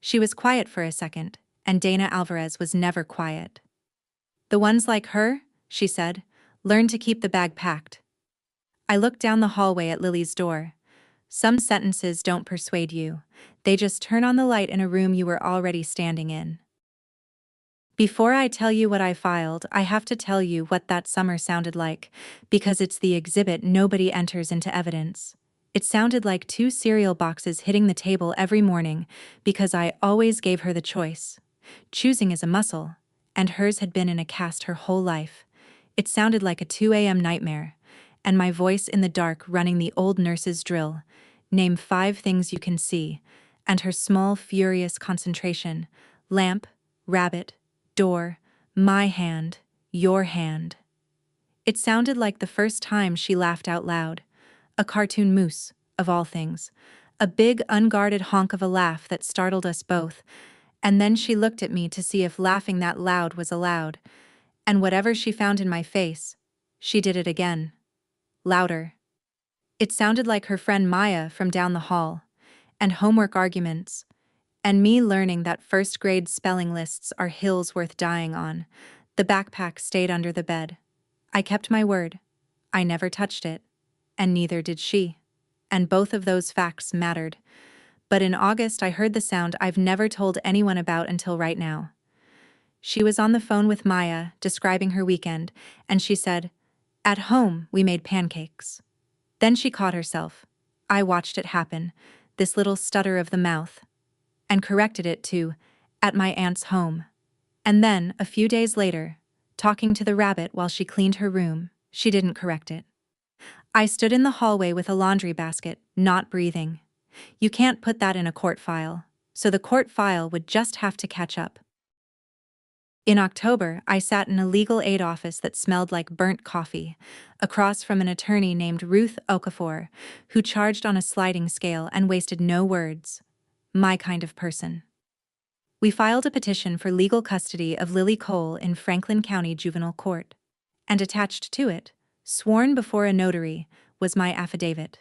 She was quiet for a second, and Dana Alvarez was never quiet. "The ones like her," she said, "learn to keep the bag packed." I looked down the hallway at Lily's door. Some sentences don't persuade you. They just turn on the light in a room you were already standing in. Before I tell you what I filed, I have to tell you what that summer sounded like, because it's the exhibit nobody enters into evidence. It sounded like 2 cereal boxes hitting the table every morning, because I always gave her the choice. Choosing is a muscle, and hers had been in a cast her whole life. It sounded like a 2 a.m. nightmare, and my voice in the dark running the old nurse's drill. Name 5 things you can see, and her small, furious concentration. Lamp, rabbit, door, my hand, your hand. It sounded like the first time she laughed out loud. A cartoon moose, of all things. A big, unguarded honk of a laugh that startled us both, and then she looked at me to see if laughing that loud was allowed, and whatever she found in my face, she did it again. Louder. It sounded like her friend Maya from down the hall, and homework arguments, and me learning that first-grade spelling lists are hills worth dying on. The backpack stayed under the bed. I kept my word. I never touched it, and neither did she. And both of those facts mattered. But in August I heard the sound I've never told anyone about until right now. She was on the phone with Maya, describing her weekend, and she said, "At home, we made pancakes." Then she caught herself. I watched it happen, this little stutter of the mouth, and corrected it to, "At my aunt's home." And then, a few days later, talking to the rabbit while she cleaned her room, she didn't correct it. I stood in the hallway with a laundry basket, not breathing. You can't put that in a court file, so the court file would just have to catch up. In October, I sat in a legal aid office that smelled like burnt coffee, across from an attorney named Ruth Okafor, who charged on a sliding scale and wasted no words. My kind of person. We filed a petition for legal custody of Lily Cole in Franklin County Juvenile Court. And attached to it, sworn before a notary, was my affidavit.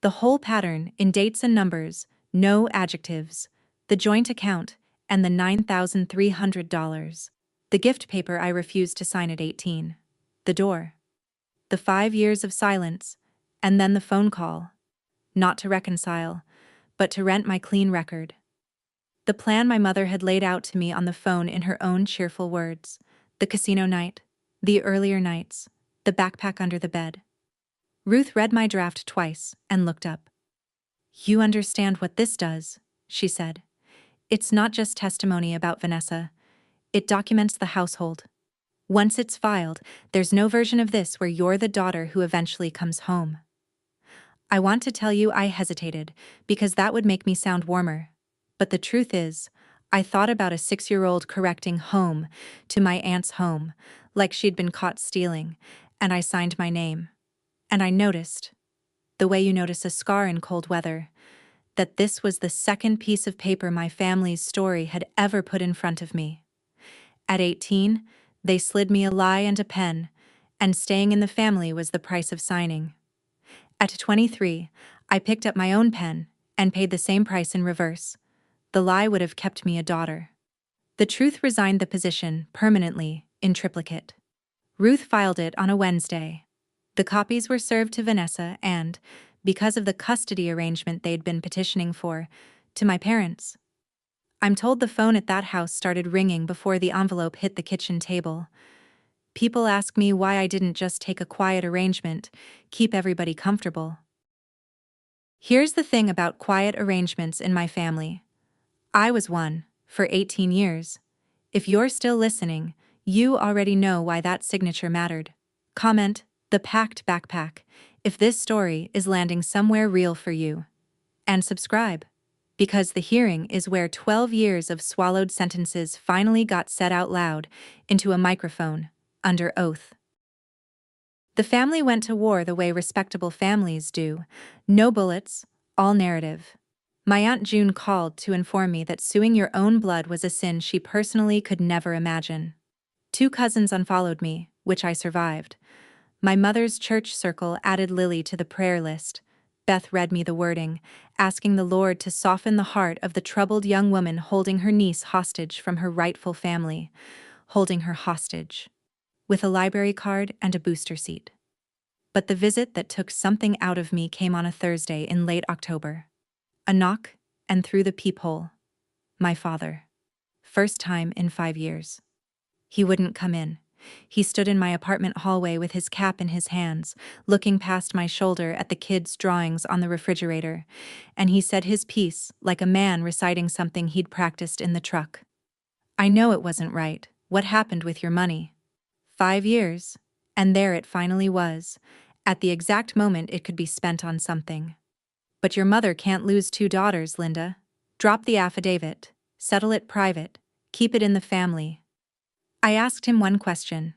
The whole pattern, in dates and numbers, no adjectives, the joint account, and the $9,300. The gift paper I refused to sign at 18. The door. The 5 years of silence, and then the phone call. Not to reconcile, but to rent my clean record. The plan my mother had laid out to me on the phone in her own cheerful words. The casino night, the earlier nights, the backpack under the bed. Ruth read my draft twice and looked up. "You understand what this does," she said. "It's not just testimony about Vanessa. It documents the household. Once it's filed, there's no version of this where you're the daughter who eventually comes home." I want to tell you I hesitated, because that would make me sound warmer. But the truth is, I thought about a 6-year-old correcting home to my aunt's home, like she'd been caught stealing, and I signed my name. And I noticed, the way you notice a scar in cold weather, that this was the second piece of paper my family's story had ever put in front of me. At 18, they slid me a lie and a pen, and staying in the family was the price of signing. At 23, I picked up my own pen and paid the same price in reverse. The lie would have kept me a daughter. The truth resigned the position permanently, in triplicate. Ruth filed it on a Wednesday. The copies were served to Vanessa and, because of the custody arrangement they'd been petitioning for, to my parents. I'm told the phone at that house started ringing before the envelope hit the kitchen table. People ask me why I didn't just take a quiet arrangement, keep everybody comfortable. Here's the thing about quiet arrangements in my family. I was one, for 18 years. If you're still listening, you already know why that signature mattered. Comment, the packed backpack, if this story is landing somewhere real for you. And subscribe. Because the hearing is where 12 years of swallowed sentences finally got said out loud, into a microphone, under oath. The family went to war the way respectable families do. No bullets, all narrative. My Aunt June called to inform me that suing your own blood was a sin she personally could never imagine. 2 cousins unfollowed me, which I survived. My mother's church circle added Lily to the prayer list. Beth read me the wording, asking the Lord to soften the heart of the troubled young woman holding her niece hostage from her rightful family. Holding her hostage. With a library card and a booster seat. But the visit that took something out of me came on a Thursday in late October. A knock, and through the peephole. My father. First time in 5 years. He wouldn't come in. He stood in my apartment hallway with his cap in his hands, looking past my shoulder at the kids' drawings on the refrigerator, and he said his piece like a man reciting something he'd practiced in the truck. I know it wasn't right. What happened with your money? 5 years. And there it finally was, at the exact moment it could be spent on something. But your mother can't lose 2 daughters, Linda. Drop the affidavit, settle it private, keep it in the family. I asked him one question.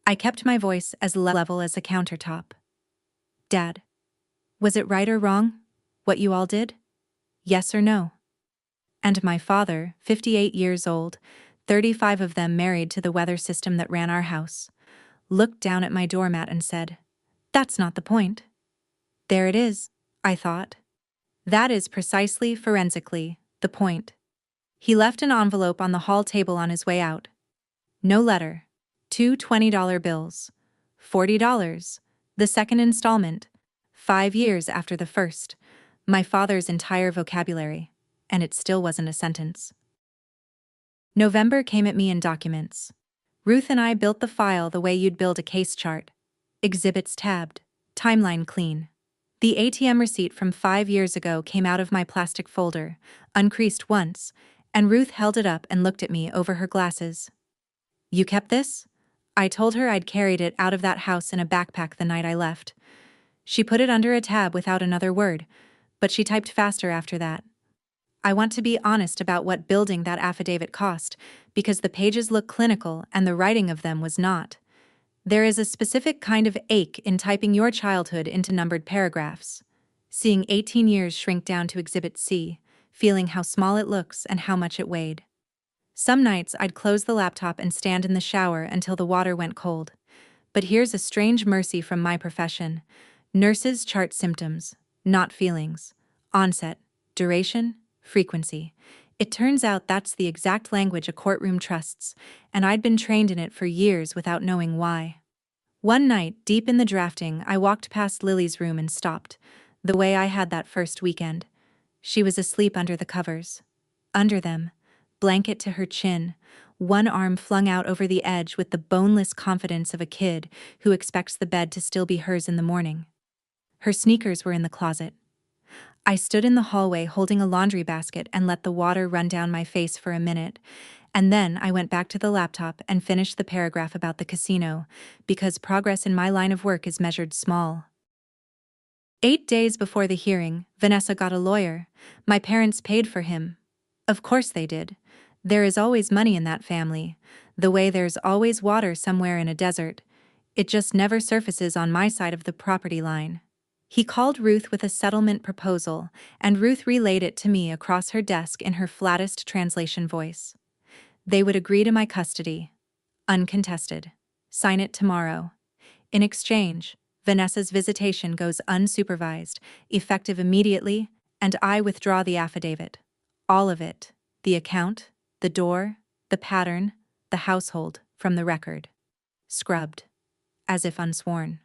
I kept my voice as level as a countertop. Dad, was it right or wrong, what you all did? Yes or no? And my father, 58 years old, 35 of them married to the weather system that ran our house, looked down at my doormat and said, "That's not the point." There it is, I thought. That is precisely, forensically, the point. He left an envelope on the hall table on his way out. No letter. 2 $20 bills. $40. The second installment. 5 years after the first. My father's entire vocabulary. And it still wasn't a sentence. November came at me in documents. Ruth and I built the file the way you'd build a case chart. Exhibits tabbed. Timeline clean. The ATM receipt from 5 years ago came out of my plastic folder, uncreased once, and Ruth held it up and looked at me over her glasses. You kept this? I told her I'd carried it out of that house in a backpack the night I left. She put it under a tab without another word, but she typed faster after that. I want to be honest about what building that affidavit cost, because the pages look clinical and the writing of them was not. There is a specific kind of ache in typing your childhood into numbered paragraphs. Seeing 18 years shrink down to Exhibit C, feeling how small it looks and how much it weighed. Some nights I'd close the laptop and stand in the shower until the water went cold. But here's a strange mercy from my profession. Nurses chart symptoms, not feelings. Onset, duration, frequency. It turns out that's the exact language a courtroom trusts, and I'd been trained in it for years without knowing why. One night, deep in the drafting, I walked past Lily's room and stopped, the way I had that first weekend. She was asleep under the covers. Under them, blanket to her chin, one arm flung out over the edge with the boneless confidence of a kid who expects the bed to still be hers in the morning. Her sneakers were in the closet. I stood in the hallway holding a laundry basket and let the water run down my face for a minute, and then I went back to the laptop and finished the paragraph about the casino, because progress in my line of work is measured small. 8 days before the hearing, Vanessa got a lawyer. My parents paid for him. Of course they did. There is always money in that family, the way there's always water somewhere in a desert. It just never surfaces on my side of the property line. He called Ruth with a settlement proposal, and Ruth relayed it to me across her desk in her flattest translation voice. They would agree to my custody. Uncontested. Sign it tomorrow. In exchange, Vanessa's visitation goes unsupervised, effective immediately, and I withdraw the affidavit. All of it. The account, the door, the pattern, the household, from the record. Scrubbed. As if unsworn.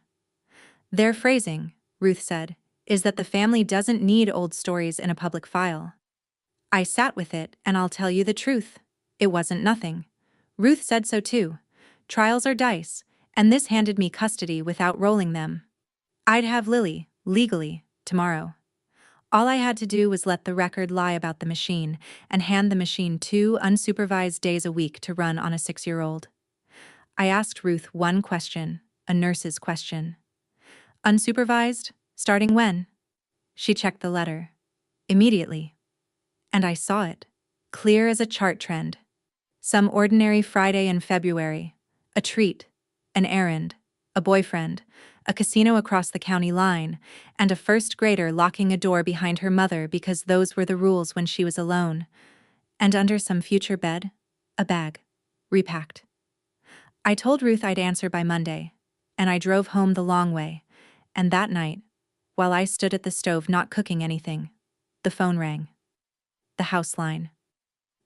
Their phrasing, Ruth said, is that the family doesn't need old stories in a public file. I sat with it, and I'll tell you the truth. It wasn't nothing. Ruth said so too. Trials are dice, and this handed me custody without rolling them. I'd have Lily, legally, tomorrow. All I had to do was let the record lie about the machine and hand the machine 2 unsupervised days a week to run on a 6-year-old. I asked Ruth one question, a nurse's question. Unsupervised? Starting when? She checked the letter. Immediately. And I saw it. Clear as a chart trend. Some ordinary Friday in February. A treat. An errand. A boyfriend. A casino across the county line. And a first grader locking a door behind her mother because those were the rules when she was alone. And under some future bed, a bag. Repacked. I told Ruth I'd answer by Monday. And I drove home the long way. And that night, while I stood at the stove not cooking anything, the phone rang. The house line.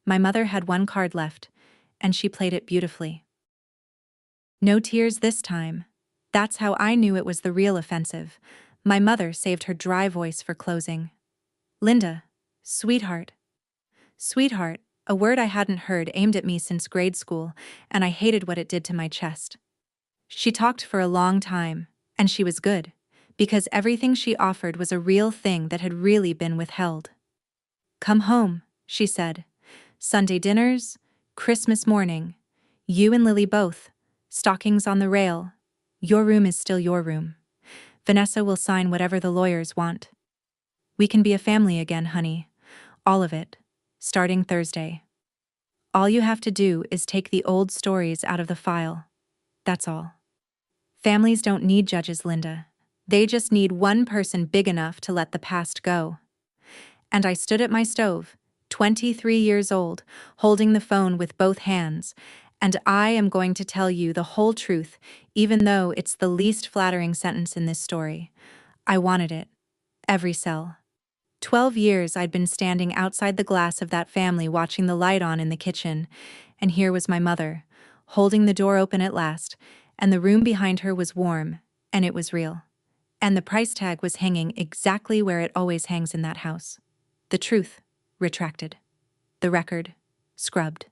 My mother had one card left, and she played it beautifully. No tears this time. That's how I knew it was the real offensive. My mother saved her dry voice for closing. Linda, sweetheart. Sweetheart, a word I hadn't heard aimed at me since grade school, and I hated what it did to my chest. She talked for a long time, and she was good, because everything she offered was a real thing that had really been withheld. Come home, she said. Sunday dinners, Christmas morning. You and Lily both. Stockings on the rail. Your room is still your room. Vanessa will sign whatever the lawyers want. We can be a family again, honey. All of it. Starting Thursday. All you have to do is take the old stories out of the file. That's all. Families don't need judges, Linda. They just need one person big enough to let the past go. And I stood at my stove, 23 years old, holding the phone with both hands, and I am going to tell you the whole truth, even though it's the least flattering sentence in this story. I wanted it. Every cell. 12 years I'd been standing outside the glass of that family watching the light on in the kitchen, and here was my mother, holding the door open at last, and the room behind her was warm, and it was real. And the price tag was hanging exactly where it always hangs in that house. The truth, retracted. The record, scrubbed.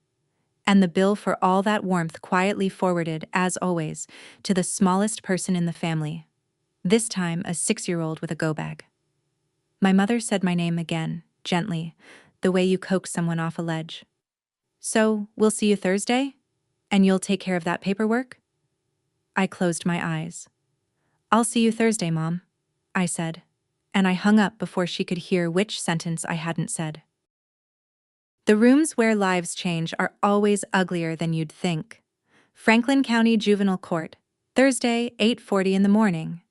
And the bill for all that warmth quietly forwarded, as always, to the smallest person in the family. This time a 6-year-old with a go-bag. My mother said my name again, gently, the way you coax someone off a ledge. So, we'll see you Thursday? And you'll take care of that paperwork? I closed my eyes. I'll see you Thursday, Mom, I said, and I hung up before she could hear which sentence I hadn't said. The rooms where lives change are always uglier than you'd think. Franklin County Juvenile Court, Thursday, 8:40 in the morning.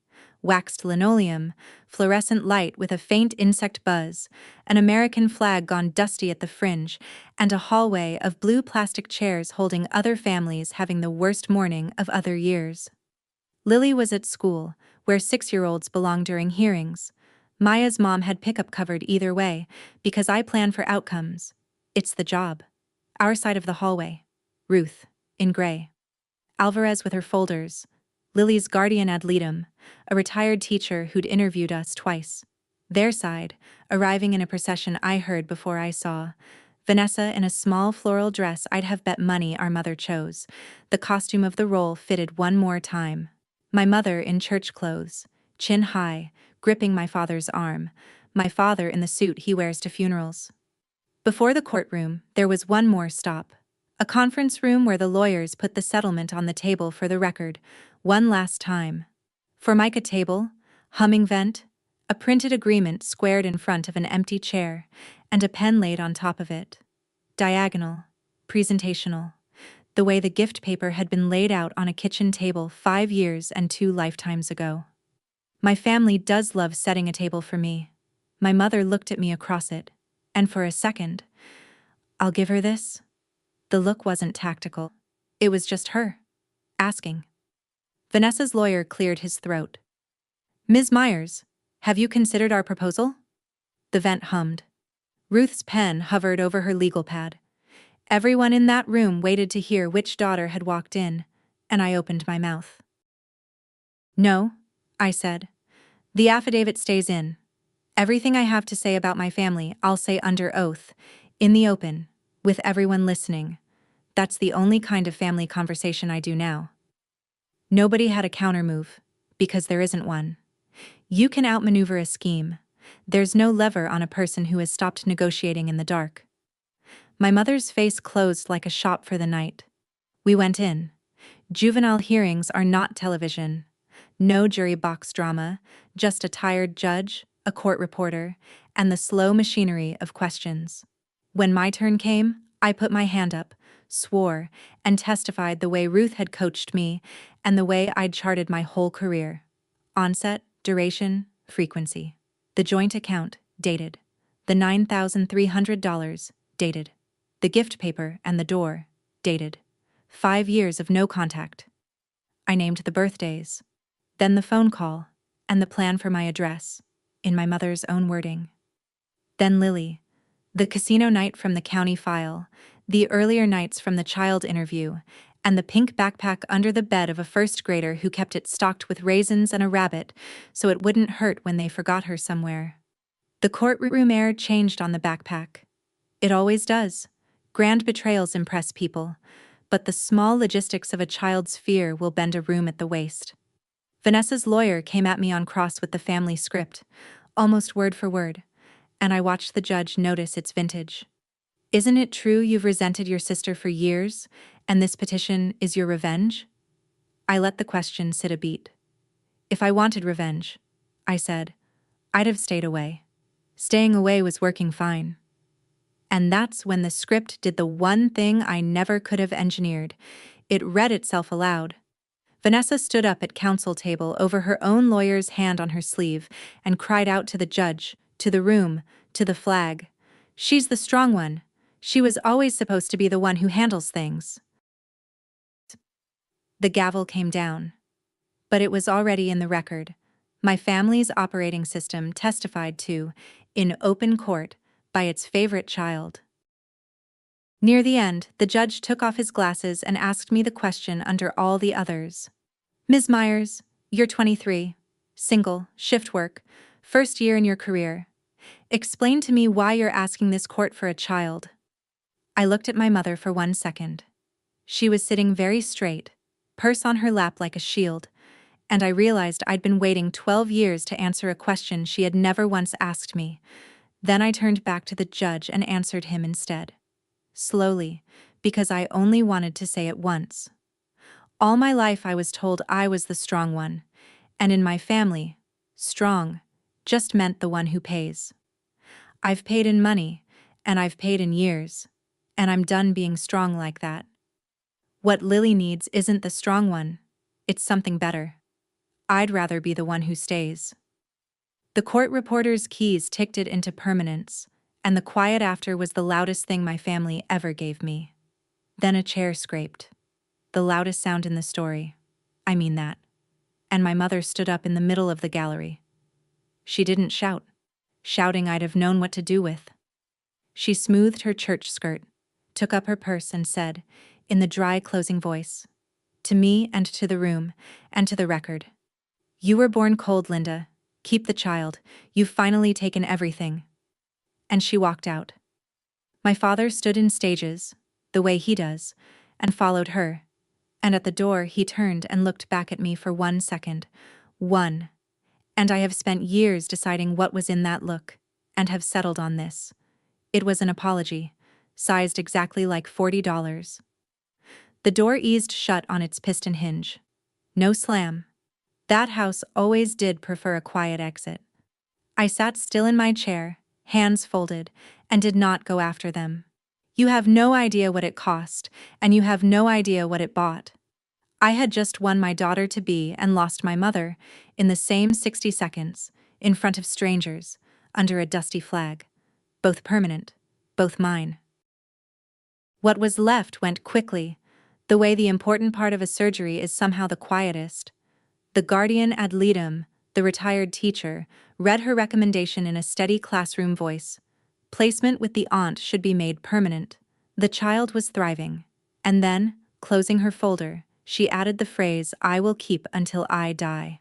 Waxed linoleum, fluorescent light with a faint insect buzz, an American flag gone dusty at the fringe, and a hallway of blue plastic chairs holding other families having the worst morning of other years. Lily was at school, where 6-year-olds belong during hearings. Maya's mom had pickup covered either way, because I plan for outcomes. It's the job. Our side of the hallway. Ruth, in gray. Alvarez with her folders. Lily's guardian ad litem, a retired teacher who'd interviewed us twice. Their side, arriving in a procession I heard before I saw. Vanessa in a small floral dress I'd have bet money our mother chose. The costume of the role fitted one more time. My mother in church clothes, chin high, gripping my father's arm. My father in the suit he wears to funerals. Before the courtroom, there was one more stop. A conference room where the lawyers put the settlement on the table for the record, one last time. Formica table, humming vent, a printed agreement squared in front of an empty chair, and a pen laid on top of it. Diagonal, presentational, the way the gift paper had been laid out on a kitchen table 5 years and 2 lifetimes ago. My family does love setting a table for me. My mother looked at me across it, and for a second, I'll give her this. The look wasn't tactical. It was just her, asking. Vanessa's lawyer cleared his throat. Ms. Myers, have you considered our proposal? The vent hummed. Ruth's pen hovered over her legal pad. Everyone in that room waited to hear which daughter had walked in, and I opened my mouth. No, I said. The affidavit stays in. Everything I have to say about my family I'll say under oath, in the open, with everyone listening. That's the only kind of family conversation I do now. Nobody had a countermove, because there isn't one. You can outmaneuver a scheme. There's no lever on a person who has stopped negotiating in the dark. My mother's face closed like a shop for the night. We went in. Juvenile hearings are not television. No jury box drama, just a tired judge, a court reporter, and the slow machinery of questions. When my turn came, I put my hand up, swore, and testified the way Ruth had coached me and the way I'd charted my whole career. Onset, duration, frequency. The joint account, dated. The $9,300, dated. The gift paper and the door, dated. 5 years of no contact. I named the birthdays. Then the phone call, and the plan for my address, in my mother's own wording. Then Lily, the casino night from the county file, the earlier nights from the child interview, and the pink backpack under the bed of a first grader who kept it stocked with raisins and a rabbit so it wouldn't hurt when they forgot her somewhere. The courtroom air changed on the backpack. It always does. Grand betrayals impress people, but the small logistics of a child's fear will bend a room at the waist. Vanessa's lawyer came at me on cross with the family script, almost word for word, and I watched the judge notice its vintage. Isn't it true you've resented your sister for years, and this petition is your revenge? I let the question sit a beat. If I wanted revenge, I said, I'd have stayed away. Staying away was working fine. And that's when the script did the one thing I never could have engineered. It read itself aloud. Vanessa stood up at counsel table over her own lawyer's hand on her sleeve and cried out to the judge, to the room, to the flag. She's the strong one. She was always supposed to be the one who handles things. The gavel came down. But it was already in the record. My family's operating system testified to, in open court, by its favorite child. Near the end, the judge took off his glasses and asked me the question under all the others. Ms. Myers, you're 23, single, shift work, first year in your career. Explain to me why you're asking this court for a child. I looked at my mother for 1 second. She was sitting very straight, purse on her lap like a shield, and I realized I'd been waiting 12 years to answer a question she had never once asked me. Then I turned back to the judge and answered him instead. Slowly, because I only wanted to say it once. All my life I was told I was the strong one, and in my family, strong just meant the one who pays. I've paid in money, and I've paid in years, and I'm done being strong like that. What Lily needs isn't the strong one, it's something better. I'd rather be the one who stays. The court reporter's keys ticked it into permanence, and the quiet after was the loudest thing my family ever gave me. Then a chair scraped. The loudest sound in the story. I mean that. And my mother stood up in the middle of the gallery. She didn't shout. Shouting I'd have known what to do with. She smoothed her church skirt, took up her purse and said, in the dry closing voice, to me and to the room, and to the record. You were born cold, Linda. Keep the child. You've finally taken everything. And she walked out. My father stood in stages, the way he does, and followed her. And at the door he turned and looked back at me for 1 second. One. And I have spent years deciding what was in that look, and have settled on this. It was an apology, sized exactly like $40. The door eased shut on its piston hinge. No slam. That house always did prefer a quiet exit. I sat still in my chair, hands folded, and did not go after them. You have no idea what it cost, and you have no idea what it bought. I had just won my daughter-to-be and lost my mother, in the same 60 seconds, in front of strangers, under a dusty flag. Both permanent, both mine. What was left went quickly, the way the important part of a surgery is somehow the quietest. The guardian ad litem, the retired teacher, read her recommendation in a steady classroom voice. Placement with the aunt should be made permanent. The child was thriving. And then, closing her folder, she added the phrase, I will keep until I die.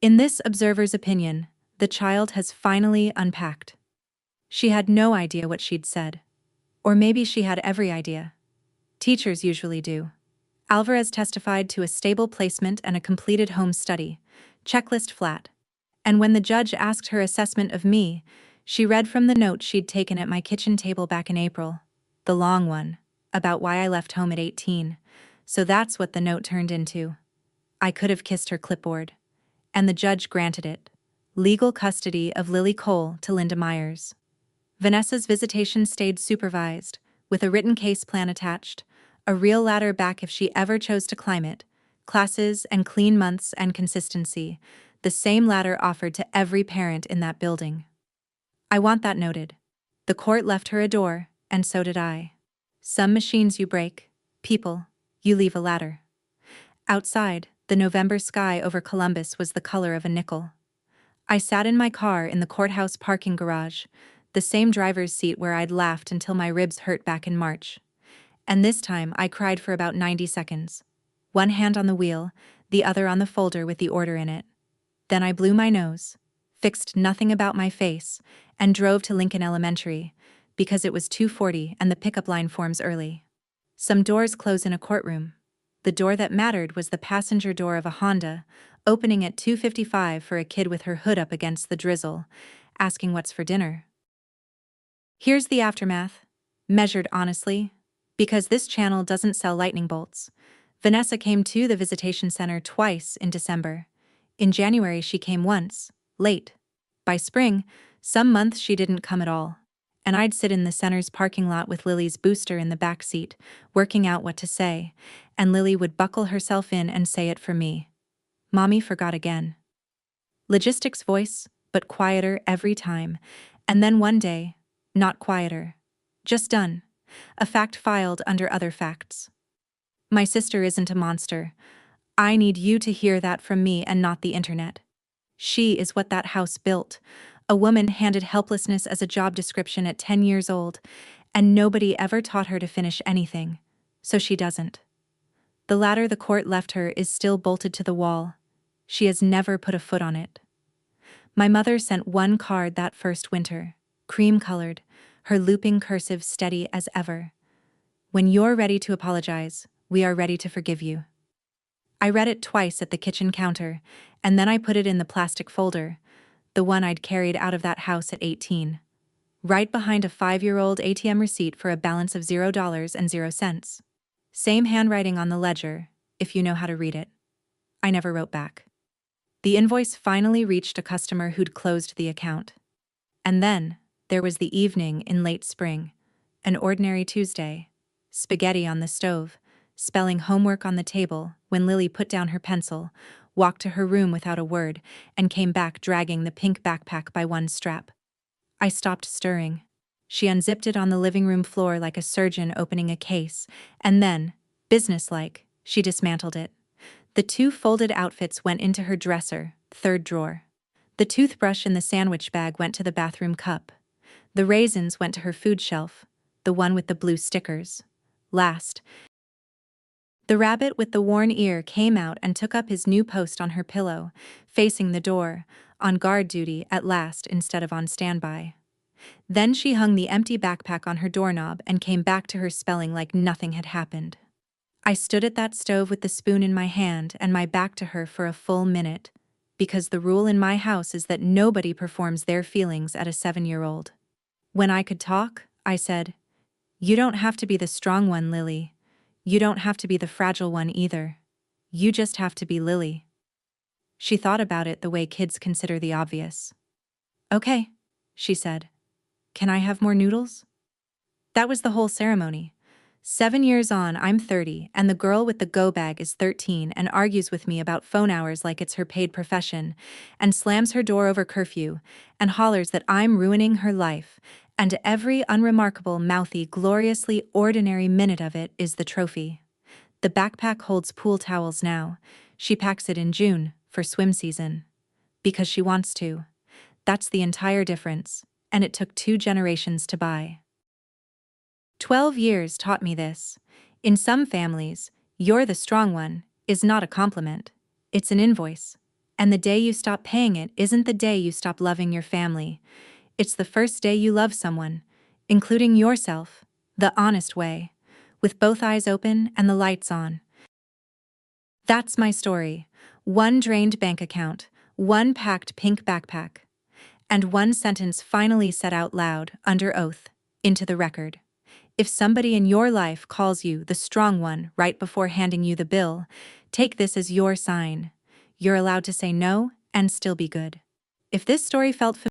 In this observer's opinion, the child has finally unpacked. She had no idea what she'd said. Or maybe she had every idea. Teachers usually do. Alvarez testified to a stable placement and a completed home study. Checklist flat. And when the judge asked her assessment of me, she read from the note she'd taken at my kitchen table back in April. The long one. About why I left home at 18. So that's what the note turned into. I could have kissed her clipboard. And the judge granted it. Legal custody of Lily Cole to Linda Myers. Vanessa's visitation stayed supervised, with a written case plan attached, a real ladder back if she ever chose to climb it, classes and clean months and consistency, the same ladder offered to every parent in that building. I want that noted. The court left her a door, and so did I. Some machines you break, people, you leave a ladder. Outside, the November sky over Columbus was the color of a nickel. I sat in my car in the courthouse parking garage, the same driver's seat where I'd laughed until my ribs hurt back in March. And this time I cried for about 90 seconds. One hand on the wheel, the other on the folder with the order in it. Then I blew my nose, fixed nothing about my face, and drove to Lincoln Elementary, because it was 2:40 and the pickup line forms early. Some doors close in a courtroom. The door that mattered was the passenger door of a Honda, opening at 2:55 for a kid with her hood up against the drizzle, asking what's for dinner. Here's the aftermath, measured honestly, because this channel doesn't sell lightning bolts. Vanessa came to the visitation center twice in December. In January she came once, late. By spring, some months she didn't come at all. And I'd sit in the center's parking lot with Lily's booster in the back seat, working out what to say, and Lily would buckle herself in and say it for me. Mommy forgot again. Logistics voice, but quieter every time, and then one day, not quieter. Just done. A fact filed under other facts. My sister isn't a monster. I need you to hear that from me and not the internet. She is what that house built. A woman handed helplessness as a job description at 10 years old, and nobody ever taught her to finish anything, so she doesn't. The ladder the court left her is still bolted to the wall. She has never put a foot on it. My mother sent one card that first winter, cream-colored, her looping cursive steady as ever. When you're ready to apologize, we are ready to forgive you. I read it twice at the kitchen counter, and then I put it in the plastic folder, the one I'd carried out of that house at 18. Right behind a 5-year-old ATM receipt for a balance of $0.00. Same handwriting on the ledger, if you know how to read it. I never wrote back. The invoice finally reached a customer who'd closed the account. And then, there was the evening in late spring, an ordinary Tuesday, spaghetti on the stove, spelling homework on the table when Lily put down her pencil, walked to her room without a word, and came back dragging the pink backpack by one strap. I stopped stirring. She unzipped it on the living room floor like a surgeon opening a case, and then, businesslike, she dismantled it. The 2 folded outfits went into her dresser, 3rd drawer. The toothbrush in the sandwich bag went to the bathroom cup. The raisins went to her food shelf, the one with the blue stickers. Last, the rabbit with the worn ear came out and took up his new post on her pillow, facing the door, on guard duty at last instead of on standby. Then she hung the empty backpack on her doorknob and came back to her spelling like nothing had happened. I stood at that stove with the spoon in my hand and my back to her for a full minute, because the rule in my house is that nobody performs their feelings at a 7-year-old. When I could talk, I said, "You don't have to be the strong one, Lily. You don't have to be the fragile one either. You just have to be Lily." She thought about it the way kids consider the obvious. "Okay," she said. "Can I have more noodles?" That was the whole ceremony. 7 years on, I'm 30, and the girl with the go bag is 13 and argues with me about phone hours like it's her paid profession, and slams her door over curfew, and hollers that I'm ruining her life, and every unremarkable, mouthy, gloriously ordinary minute of it is the trophy. The backpack holds pool towels now. She packs it in June, for swim season. Because she wants to. That's the entire difference, and it took 2 generations to buy. 12 years taught me this. In some families, "you're the strong one" is not a compliment. It's an invoice. And the day you stop paying it isn't the day you stop loving your family. It's the first day you love someone, including yourself, the honest way, with both eyes open and the lights on. That's my story. One drained bank account, one packed pink backpack, and one sentence finally said out loud, under oath, into the record. If somebody in your life calls you the strong one right before handing you the bill, take this as your sign. You're allowed to say no and still be good. If this story felt familiar,